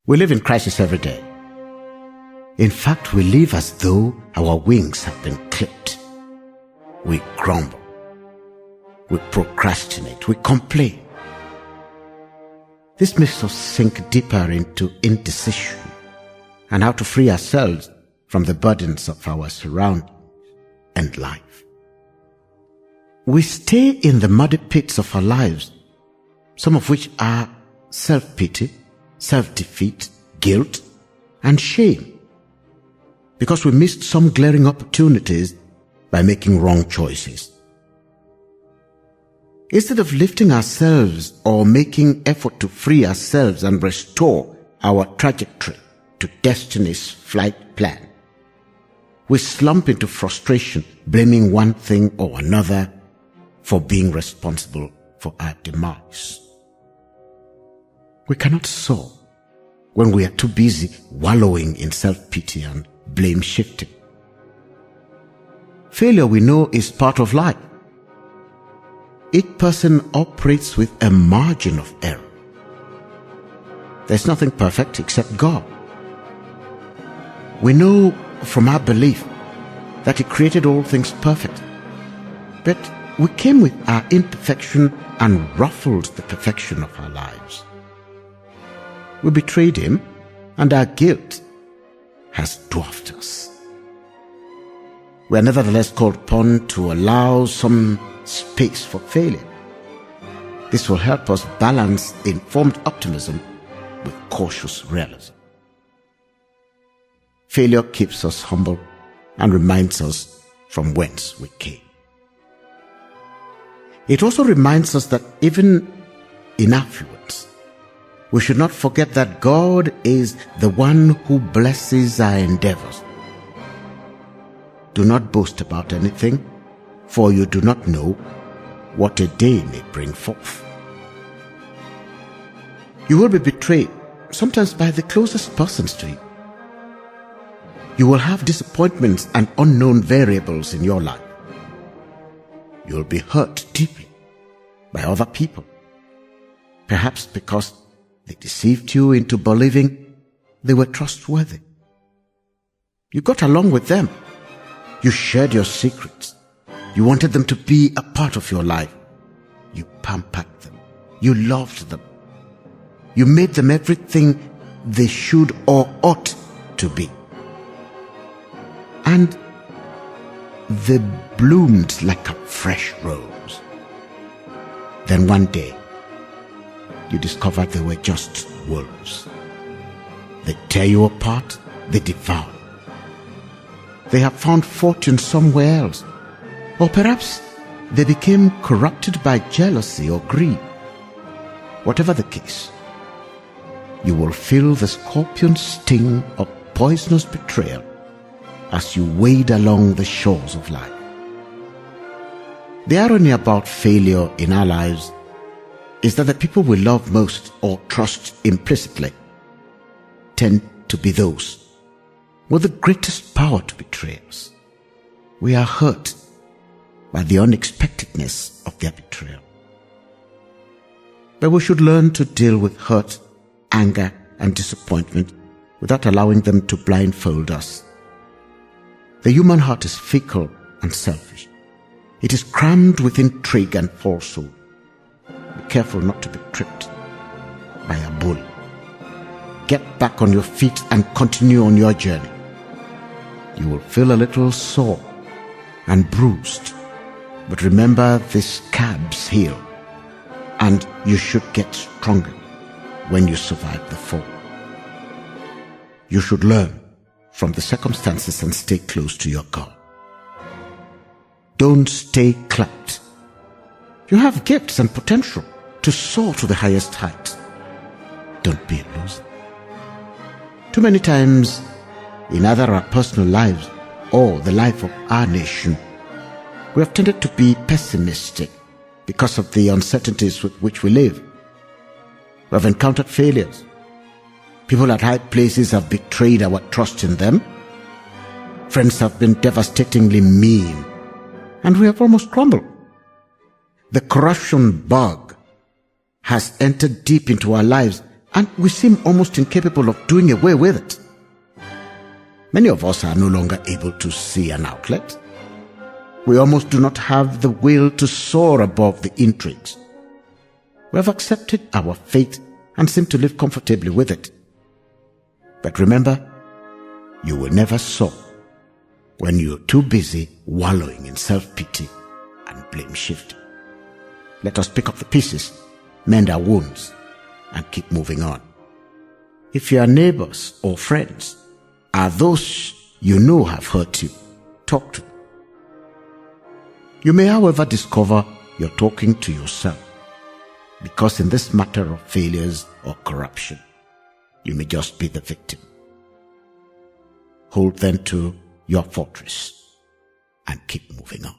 We live in crisis every day. In fact, we live as though our wings have been clipped. We grumble. We procrastinate. We complain. This makes us sink deeper into indecision and how to free ourselves from the burdens of our surroundings and life. We stay in the muddy pits of our lives, some of which are self-pity, self-defeat, guilt, and shame, because we missed some glaring opportunities by making wrong choices. Instead of lifting ourselves or making effort to free ourselves and restore our trajectory to destiny's flight plan, we slump into frustration, blaming one thing or another for being responsible for our demise. We cannot soar when we are too busy wallowing in self-pity and blame shifting. Failure, we know, is part of life. Each person operates with a margin of error. There's nothing perfect except God. We know from our belief that He created all things perfect, but we came with our imperfection and ruffled the perfection of our lives. We betrayed Him, and our guilt has dwarfed us. We are nevertheless called upon to allow some space for failure. This will help us balance informed optimism with cautious realism. Failure keeps us humble and reminds us from whence we came. It also reminds us that even in affluence, we should not forget that God is the one who blesses our endeavors. Do not boast about anything, for you do not know what a day may bring forth. You will be betrayed, sometimes by the closest persons to you. You will have disappointments and unknown variables in your life. You will be hurt deeply by other people, perhaps because they deceived you into believing they were trustworthy. You got along with them. You shared your secrets. You wanted them to be a part of your life. You pampered them. You loved them. You made them everything they should or ought to be. And they bloomed like a fresh rose. Then one day, you discovered they were just wolves. They tear you apart, they devour. They have found fortune somewhere else. Or perhaps they became corrupted by jealousy or greed. Whatever the case, you will feel the scorpion's sting of poisonous betrayal as you wade along the shores of life. The irony about failure in our lives is that the people we love most or trust implicitly tend to be those with the greatest power to betray us. We are hurt by the unexpectedness of their betrayal. But we should learn to deal with hurt, anger, and disappointment without allowing them to blindfold us. The human heart is fickle and selfish. It is crammed with intrigue and falsehood. Be careful not to be tripped by a bull. Get back on your feet and continue on your journey. You will feel a little sore and bruised, but remember the scabs heal, and you should get stronger when you survive the fall. You should learn from the circumstances and stay close to your God. Don't stay clapped. You have gifts and potential to soar to the highest heights. Don't be a loser. Too many times, in either our personal lives or the life of our nation, we have tended to be pessimistic because of the uncertainties with which we live. We have encountered failures. People at high places have betrayed our trust in them. Friends have been devastatingly mean, and we have almost crumbled. The corruption bug has entered deep into our lives, and we seem almost incapable of doing away with it. Many of us are no longer able to see an outlet. We almost do not have the will to soar above the intrigues. We have accepted our fate and seem to live comfortably with it. But remember, you will never soar when you're too busy wallowing in self-pity and blame-shifting. Let us pick up the pieces, mend our wounds, and keep moving on. If your neighbors or friends are those you know have hurt you, talk to them. You may, however, discover you're talking to yourself, because in this matter of failures or corruption, you may just be the victim. Hold then to your fortress and keep moving on.